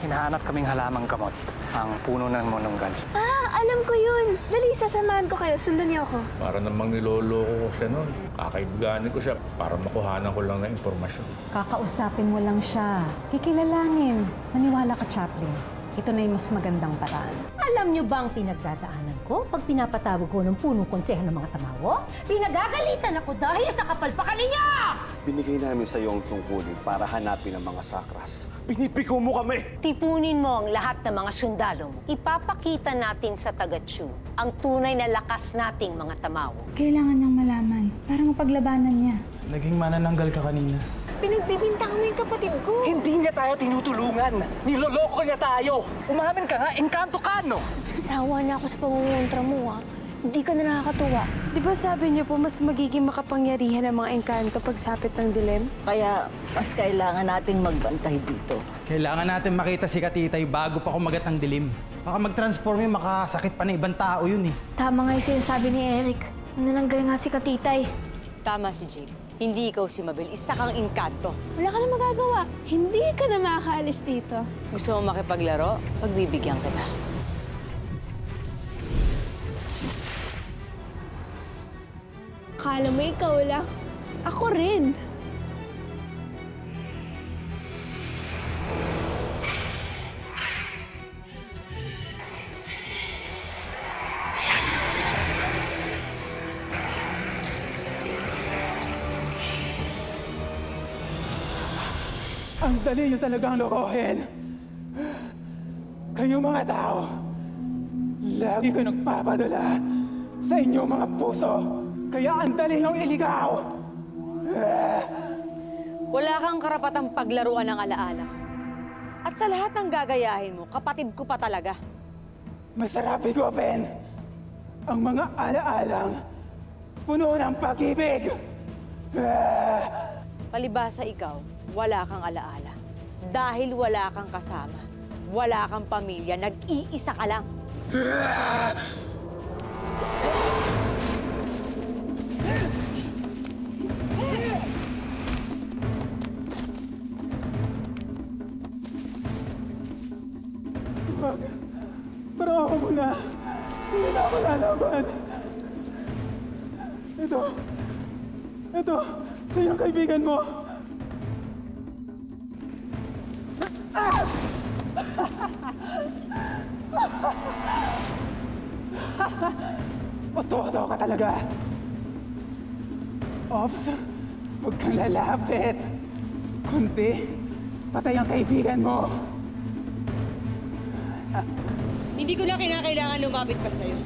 hinahanap kaming halamang gamot, ang puno ng mononggal. Ah, alam ko yun. Dali, sasamahan ko kayo. Sundan niyo ako. Para namang niloloko ko siya noon. Kakaibiganin ko siya para makuhanan ko lang ng impormasyon. Kakausapin mo lang siya. Kikilalanin. Maniwala ka, Chaplain. Ito na yung mas magandang paraan. Alam niyo ba ang pinagdadaanan ko pag pinapatawag ko ng punong konseho ng mga tamawo? Pinagagalitan ako dahil sa kapalpakan ninyo! Binigay namin sa iyo ang tungkulin para hanapin ang mga sakras. Pinipiko mo kami! Tipunin mo ang lahat ng mga sundalo mo. Ipapakita natin sa taga-Chu ang tunay na lakas nating mga tamawo. Kailangan niyang malaman para mapaglabanan niya. Naging manananggal ka kanina. Pinagbibintangan mo yung kapatid ko. Hindi niya tayo tinutulungan. Niloloko niya tayo. Umamin ka nga, engkanto ka, no? Sasawa na ako sa pangungontra mo, ha? Hindi ka na nakakatuwa. Di ba sabi niyo po, mas magiging makapangyarihan ang mga engkanto pagsapit ng dilim? Kaya mas kailangan nating magbantay dito. Kailangan natin makita si Katitay bago pa kumagat ng dilim. Baka mag-transform yung makasakit pa na ibang tao yun eh. Tama nga yung sinasabi ni Eric. Nananggal nga si Katitay. Tama si Jade. Hindi ikaw si Mabel. Isa kang engkanto. Wala ka na magagawa. Hindi ka na makakaalis dito. Gusto mo makipaglaro? Pagbibigyan kita. Akala mo ikaw lang. Ako rin. Ang dali niyo talagang lokohin. Kayong mga tao, lagi ko nagpapadala sa inyong mga puso. Kaya ang dali niyong iligaw. Wala kang karapatang paglaruan ng alaala. At sa lahat ng gagayahin mo, kapatid ko pa talaga. Masarap igopin ang mga alaalang puno ng pag-ibig. Palibasa ikaw, wala kang alaala. Dahil wala kang kasama, wala kang pamilya, nag-iisa ka lang. Parang ako muna. Hindi na ako lalaban. Ito, sa iyong kaibigan mo. Oto ka talaga. Ops, huwag kang lalapit. Kunti, patay ang kaibigan mo. Hindi ko na kinakailangan lumapit pa sa'yo.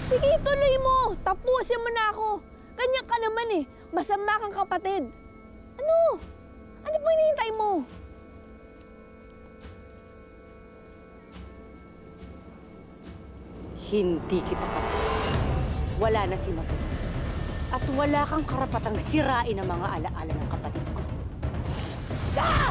Sige, tuloy mo! Tapusin mo na ako! Ganyan ka naman eh! Masama kang kapatid! Ano? Ano po hinihintay mo? Hindi kita kapatid. Wala na si Mabel. At wala kang karapatang sirain ang mga alaala ng kapatid ko. Ah!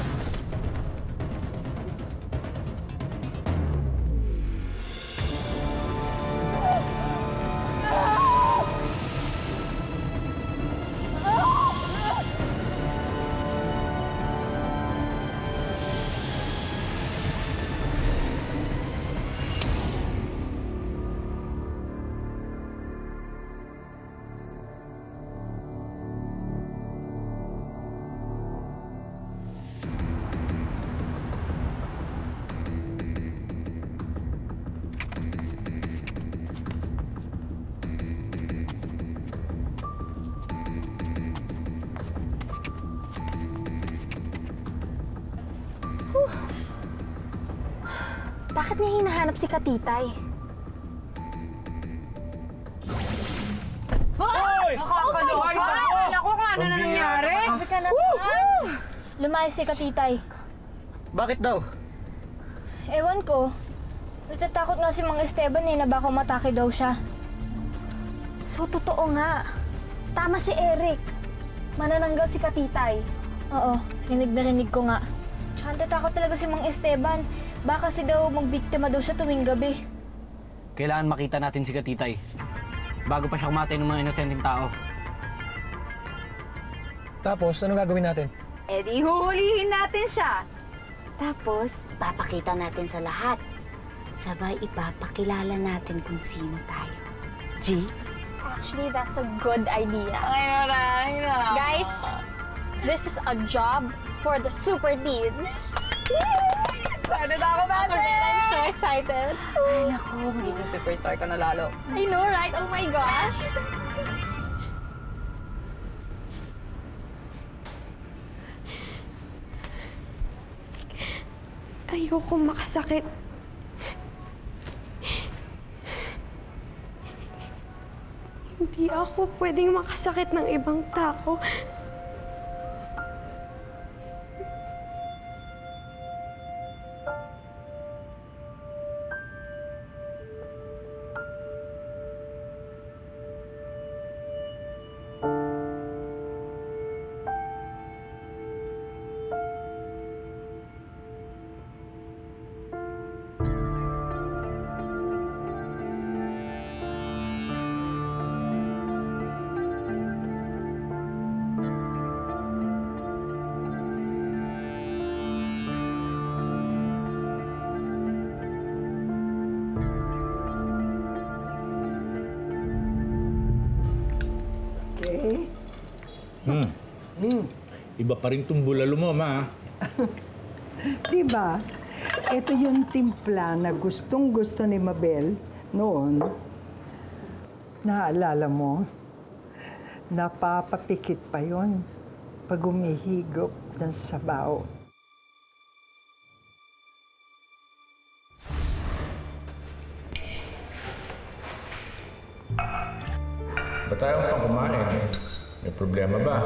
Bakit niya hinahanap si Katitay? Hoy! Nakakaloy ba? Naku, kung ano na nangyari? Lumayas si Katitay. Bakit daw? Ewan ko. Natatakot nga si Mang Esteban eh na baka matake daw siya. So, totoo nga. Tama si Eric. Manananggal si Katitay. Oo, rinig na rinig ko nga. Tsaka natatakot talaga si Mang Esteban. Baka kasi daw magbiktima daw siya tuwing gabi. Kailangan makita natin si Katitay. Bago pa siya kumatay ng mga inosenteng tao. Tapos, anong gagawin natin? Eh di huhulihin natin siya. Tapos, papakita natin sa lahat. Sabay ipapakilala natin kung sino tayo. G? Actually, that's a good idea. Guys, this is a job for the super teens. Excited ako, Bate! I'm so excited. Ay, naku, magiging superstar ka na lalo. I know, right? Oh my gosh. Ayoko makasakit. Hindi ako pwedeng makasakit ng ibang tao. Iba pa rin itong bulalo mo, ma. Diba? Ito yung timpla na gustong-gusto ni Mabel noon. Naalala mo? Napapapikit pa yon pag umihigop ng sabaw. Ba't tayo pang kumain? May problema ba?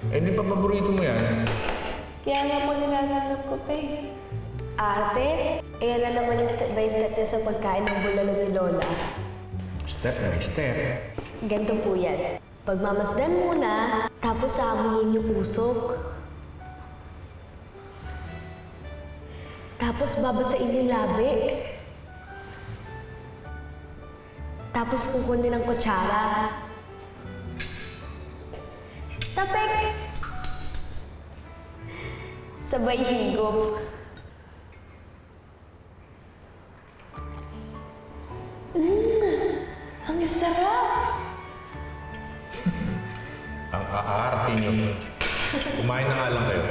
Eh, di pa paborito mo yan? Kaya nga po nilalanap ko pa eh. Ate, ayan na naman yung step by step niya sa pagkain ng bulalo ni Lola. Step by step. Ganito po yan. Pagmamasdan muna, tapos amuyin yung usok. Tapos babasain yung labi. Tapos kukunin ng kutsara. Tapik! Sabay higop. Ang sarap! Ang aarati niyo. Kumain na nga lang kayo.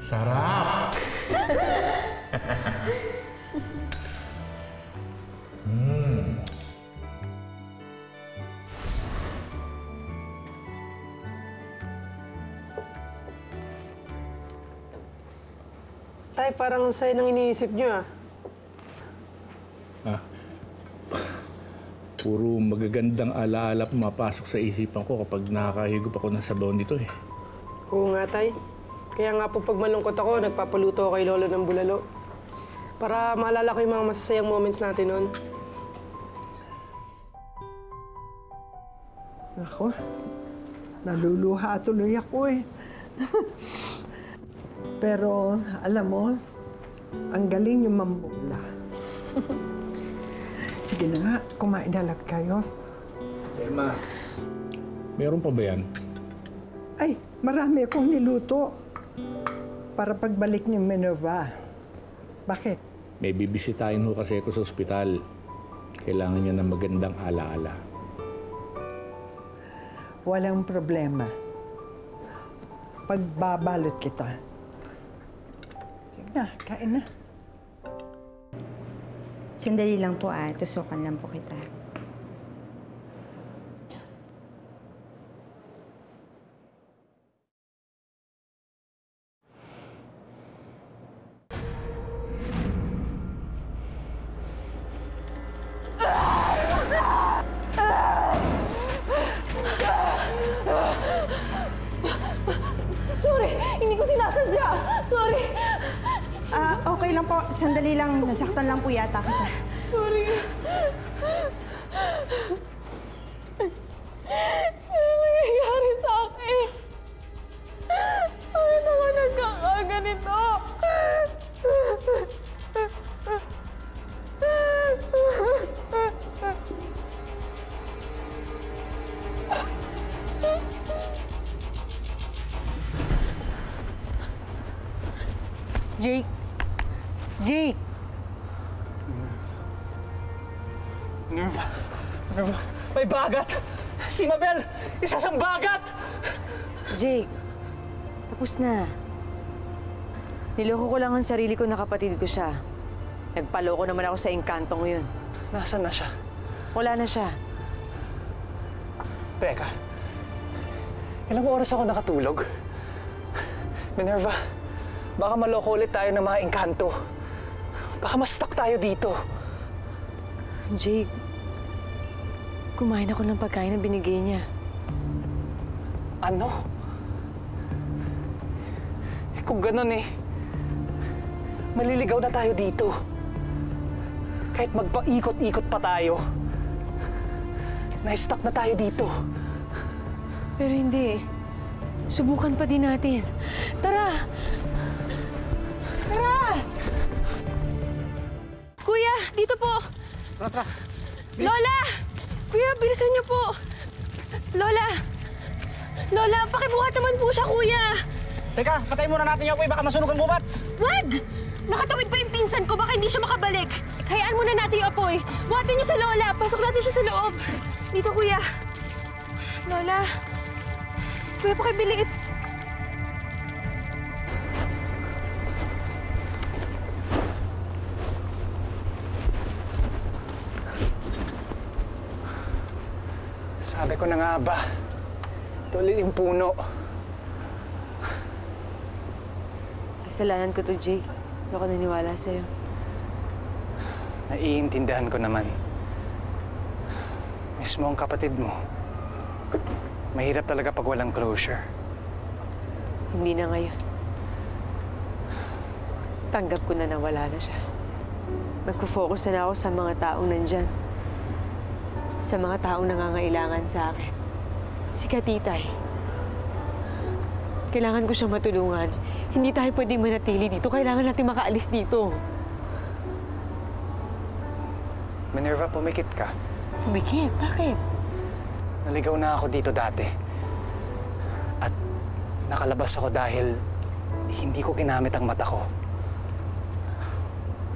Sarap! Tay, parang ang saya ng iniisip niyo ah. Puro magagandang alaala pumapasok sa isipan ko kapag nakakahigop ako ng sabaw nito eh. Oo nga, Tay. Kaya nga po pag malungkot ako, nagpapaluto ako kay Lolo ng bulalo. Para maalala ko yung mga masasayang moments natin noon. Ako, naluluha tuloy ako eh. Pero, alam mo, ang galing yung mambula. Sige na nga, kumain na lang kayo. Emma, meron pa ba yan? Ay, marami akong niluto. Para pagbalik ni Minerva. Bakit? May bibisitahin ho kasi ako sa ospital. Kailangan niya ng magandang alaala. Walang problema. Pagbabalot kita. Sige na, kain na. Sandali lang po tusukan lang po kita. Sorry! Hindi ko sinasadya! Sorry! Okay lang po. Sandali lang. Nasaktan lang po yata kita. Sorry. Ano nangyayari sa akin? Jake! Jake! Minerva! Minerva! May bagat! Si Mabel! Isa siyang bagat! Jake, tapos na. Niloko ko lang ang sarili ko na kapatid ko siya. Nagpaloko naman ako sa engkantong yun. Nasaan na siya? Wala na siya. Teka. Ilang oras ako nakatulog? Minerva, baka maloko ulit tayo ng mga engkanto. Baka ma-stuck tayo dito. Jake, kumain ako ng pagkain na binigay niya. Ano? Kung ganun maliligaw na tayo dito. Kahit magpaikot-ikot pa tayo, na-stuck na tayo dito. Pero hindi. Subukan pa din natin. Tara! Tara! Kuya, dito po! Tara. Lola! Kuya, bilisan niyo po! Lola! Lola, pakibuhat naman po siya, kuya! Teka, patay muna natin yung apoy, baka masunog ang gubat. Wag! Nakatawid pa yung pinsan ko, baka hindi siya makabalik. Hayaan muna natin yung apoy. Buhatin niyo sa Lola. Pasok natin siya sa loob. Dito, kuya. Lola. Kuya, pakibilis. Sabi ko na nga ba, tuloy yung puno. Kasalanan ko to, Jake. Hindi ako naniwala sa'yo. Naiintindihan ko naman. Mismo ang kapatid mo. Mahirap talaga pag walang closure. Hindi na ngayon. Tanggap ko na wala na siya. Magpo-focus na ako sa mga taong nandyan. Sa mga taong nangangailangan sa akin. Si Katitay. Kailangan ko siyang matulungan. Hindi tayo pwedeng manatili dito. Kailangan natin makaalis dito. Minerva, pumikit ka. Pumikit? Bakit? Naligaw na ako dito dati. At nakalabas ako dahil hindi ko ginamit ang mata ko.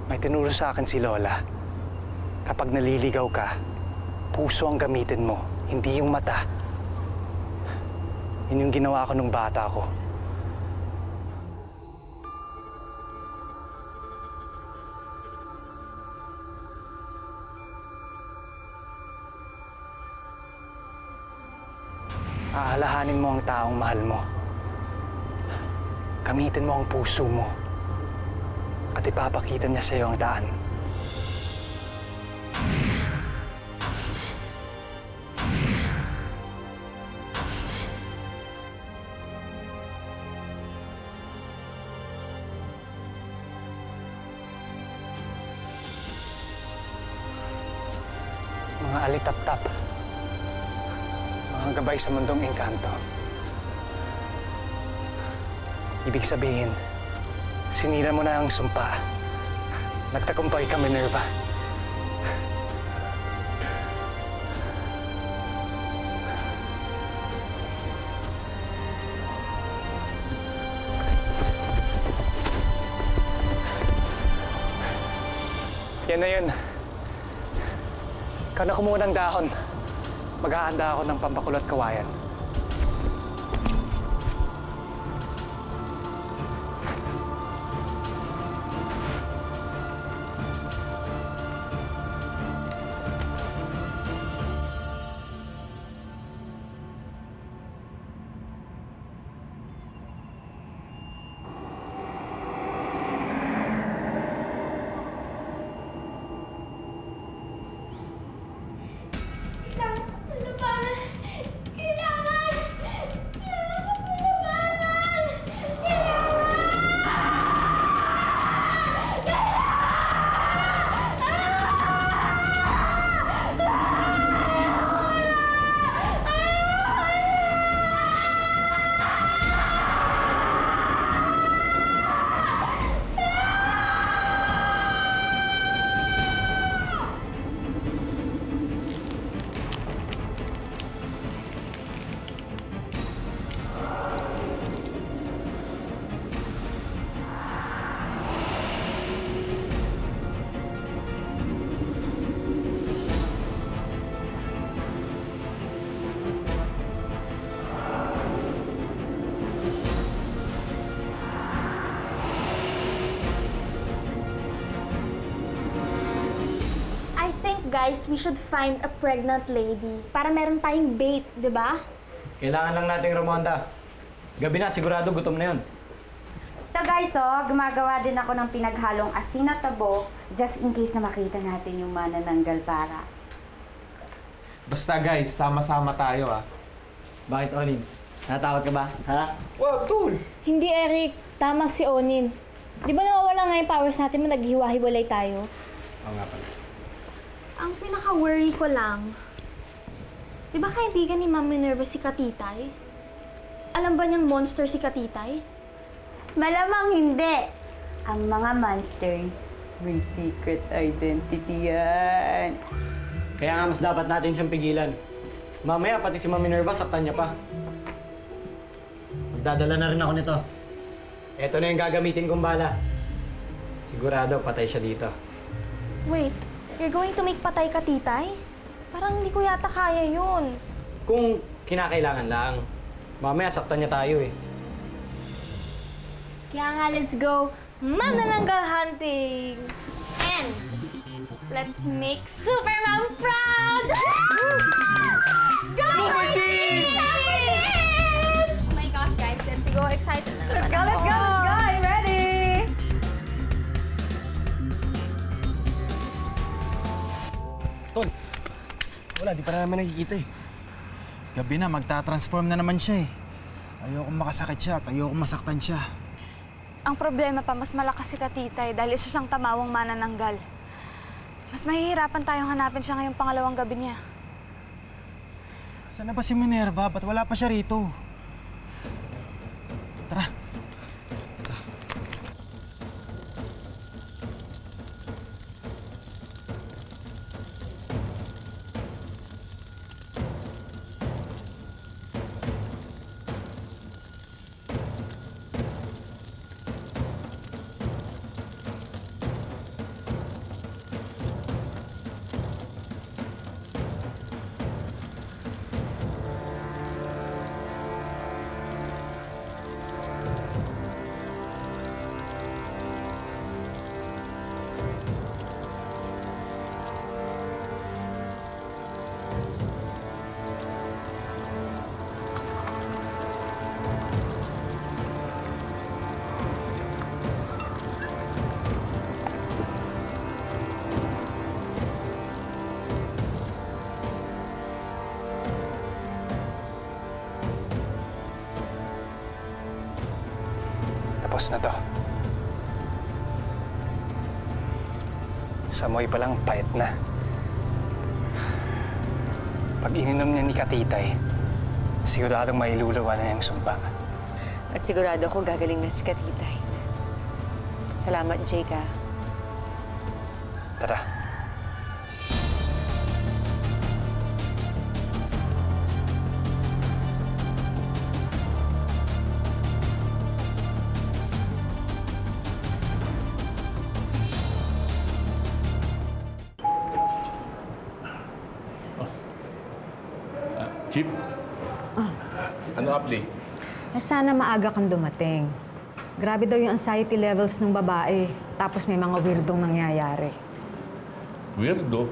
May tinuro sa akin si Lola. Kapag naliligaw ka, puso ang gamitin mo, hindi yung mata. Yun yung ginawa ko nung bata ko. Aalahanin mo ang taong mahal mo. Gamitin mo ang puso mo. At ipapakita niya sa'yo ang daan. Mga alitap-tap. Mga gabay sa mundong engkanto. Ibig sabihin, sinira mo na ang sumpa. Nagtagumpay ka, Minerva. Yan na yun. Ikaw na kumuha ng dahon. Maghahanda ako ng pampakulot kawayan. Kailangan Guys, we should find a pregnant lady para meron tayong bait, di ba? Kailangan lang nating rumonda. Gabi na, sigurado gutom na yun. Ito guys, gumagawa din ako ng pinaghalong asin at tabo just in case na makita natin yung manananggal para. Basta guys, sama-sama tayo ah. Bakit, Onin? Natakot ka ba? Ha? Wow, tol! Hindi, Eric. Tama si Onin. Di ba nawawala nga yung powers natin mo naghiwa-hiwalay tayo? Oo nga pala. Ang pinaka-worry ko lang, di ba kaibigan ni Ma'am Minerva si Katitay? Alam ba niyang monster si Katitay? Malamang hindi. Ang mga monsters, may secret identity yan. Kaya nga mas dapat natin siyang pigilan. Mamaya, pati si Ma'am Minerva, saktan niya pa. Magdadala na rin ako nito. Ito na yung gagamitin kong bala. Sigurado, patay siya dito. Wait, you're going to make patay Katitay? Parang hindi ko yata kaya yun. Kung kinakailangan lang. Mamaya, saktan niya tayo eh. Kaya nga, let's go manananggal hunting! And let's make Super Mom proud! Go for it! Oh my gosh, guys, let's go. Excited na naman ako. Let's go! I'm ready! Tol, wala, di pa namin nakikita eh. Gabi na, magta-transform na naman siya eh. Ayokong makasakit siya at ayokong masaktan siya. Ang problema pa, mas malakas si Katitay dahil isa siyang tamawang manananggal. Mas mahihirapan tayong hanapin siya ngayong pangalawang gabi niya. Saan na ba si Minerva? Ba't wala pa siya rito? Tara. Tapos na to. Sa amoy pa lang, pait na. Pag ininom niya ni Katitay, siguradong mailuluwa na yung sumpa. At sigurado ako gagaling na si Katitay. Salamat, Jake, ah. Tara. Chip? Ano update? Sana maaga kang dumating. Grabe daw yung anxiety levels ng babae. Tapos may mga weirdong nangyayari. Weirdo?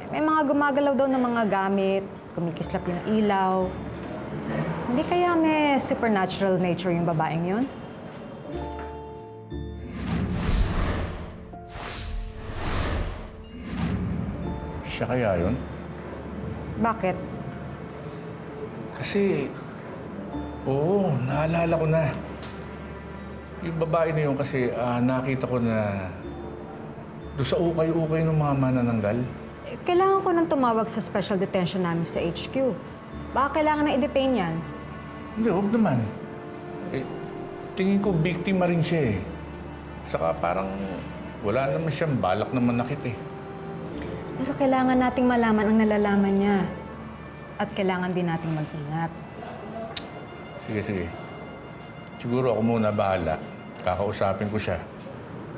May mga gumagalaw daw ng mga gamit, kumikislap yung ilaw. Hindi kaya may supernatural nature yung babaeng yun? Siya kaya yun? Bakit? Kasi, oo, naalala ko na. Yung babae na yun kasi nakita ko na doon sa ukay-ukay ng mga manananggal. Kailangan ko nang tumawag sa special detention namin sa HQ. Baka kailangan na i-detain yan. Hindi, huwag naman. Eh, tingin ko biktima rin siya eh. Saka parang wala naman siyang balak na manakit eh. Pero kailangan nating malaman ang nalalaman niya. At kailangan din nating mag-ingat. Sige, sige. Siguro ako muna bahala. Kakausapin ko siya.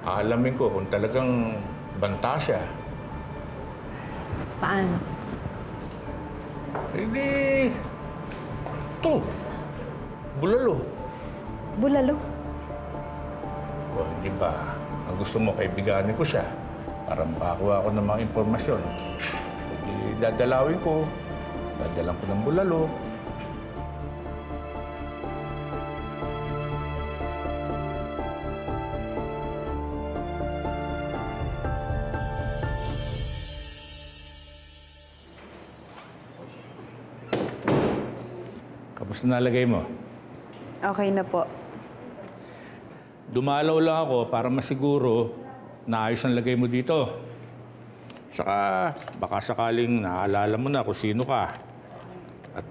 Aalamin ko kung talagang banta siya. Paano? Hindi. Ito. Bulalo. Bulalo? O, di ba? Ang gusto mo kaibiganin ko siya. para makakuha ko ng mga impormasyon. Dadalawin ko, dadalang ko ng bulalo. Kamusta nalagay mo? Okay na po. Dumalaw lang ako para masiguro na ayos ang lagay mo dito. Saka baka sakaling naalala mo na kung sino ka. At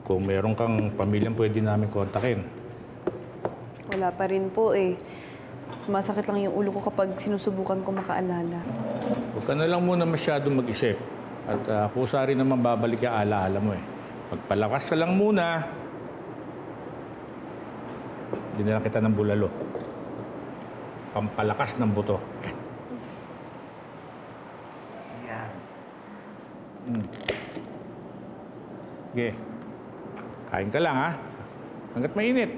kung meron kang pamilyang pwede namin kontakin. Wala pa rin po eh. Sumasakit lang yung ulo ko kapag sinusubukan ko makaalala. Huwag ka na lang muna masyadong mag-isip. At kusa rin naman babalik yung alaala mo eh. Magpalakas ka lang muna. Dinala kita ng bulalo. Pampalakas ng buto. Yan. Sige. Kain ka lang, ha? Hanggat mainit.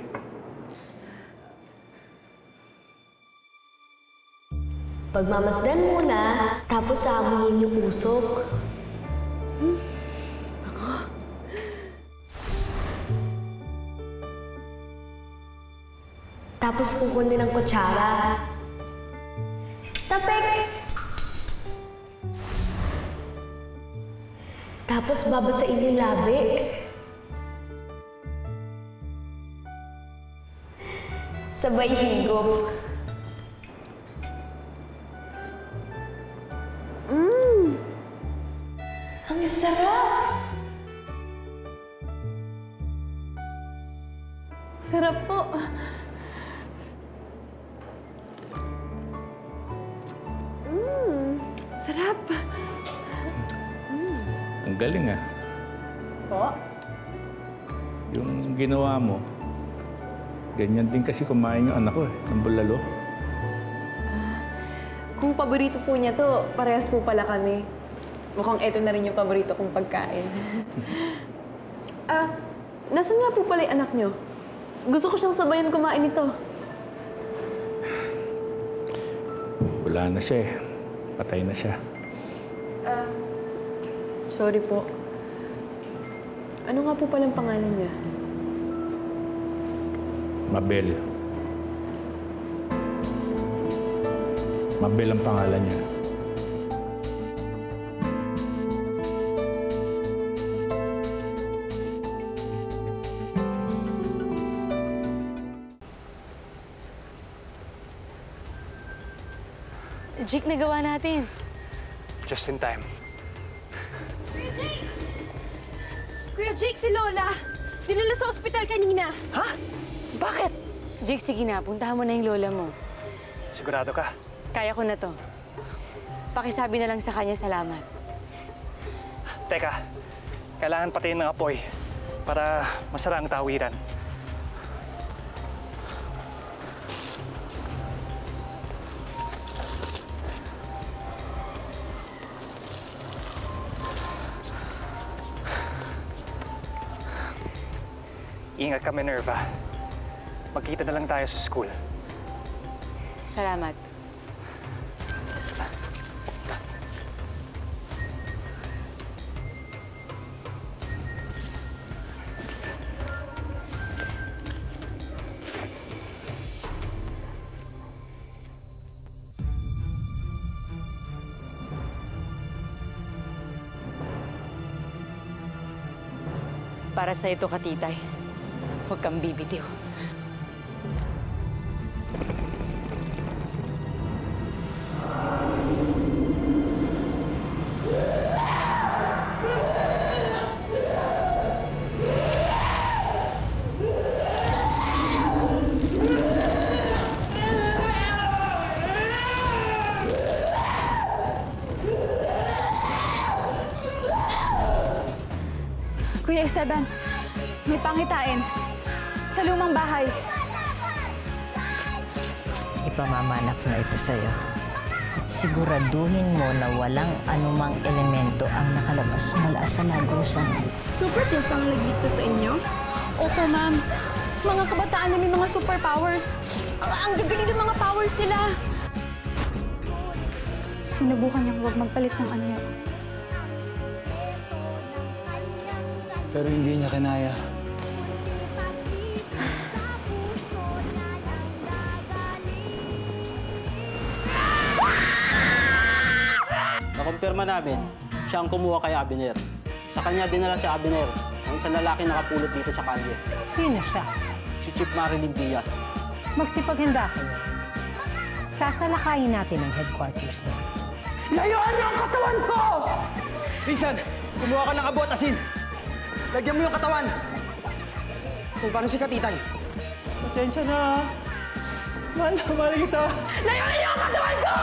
Pagmamasdan muna, tapos amuyin yung usok. Tapos kukunin ng kutsara. Tapik! Tapos babasain yung labi. Sabay higop. Ang sarap! Sarap po. Sarap. Ang galing, ah. Po? Yung ginawa mo, ganyan din kasi kumain yung anak ko eh, ng bulalo. Kung paborito po niya to, parehas po pala kami. Mukhang eto na rin yung paborito kong pagkain. Nasaan nga po pala yung anak niyo? Gusto ko siyang sabayan kumain ito. Wala na siya eh. Patay na siya. Sorry po. Ano nga po palang pangalan niya? Mabel. Mabel ang pangalan niya. Jake, nagawa natin. Just in time. Kuya Jake! Kuya Jake, si Lola! Dinala sa ospital kanina. Ha? Bakit? Jake, sige na. Puntahan mo na yung lola mo. Sigurado ka? Kaya ko na to. Pakisabi na lang sa kanya salamat. Teka, kailangan patayin ng apoy para masara ang tawiran. Ingat ka, Minerva. Magkita na lang tayo sa school. Salamat. Para sa ito, Katitay. Huwag kang bibitiw. Kuya Esteban, may pangitain. Sa lumang bahay. Ipamamanap na ito sa'yo. Siguraduhin mo na walang anumang elemento ang nakalabas mula sa lagusan. Super Teens ang nagligtas sa inyo? Opo, ma'am. Mga kabataan na may mga superpowers. Ang gagaling ng mga powers nila. sinubukan niyang huwag magpalit ng anyo. Pero hindi niya kinaya. Nakumpirma namin, siya ang kumuha kay Abner. Sa kanya dinala si Abner, ang isang lalaki nakapulot dito sa kalye. Sino siya? Si Chief Marilyn Diaz. Magsipaghanda kayo. Sasalakayin natin ang headquarters niya. Layuan niyo ang katawan ko! Pinsan, kumuha ka ng abot, asin. Lagyan mo yung katawan. So, paano si Katitan? Pasensya na. Mahal na mahal kita. Layuan niyo ang katawan ko!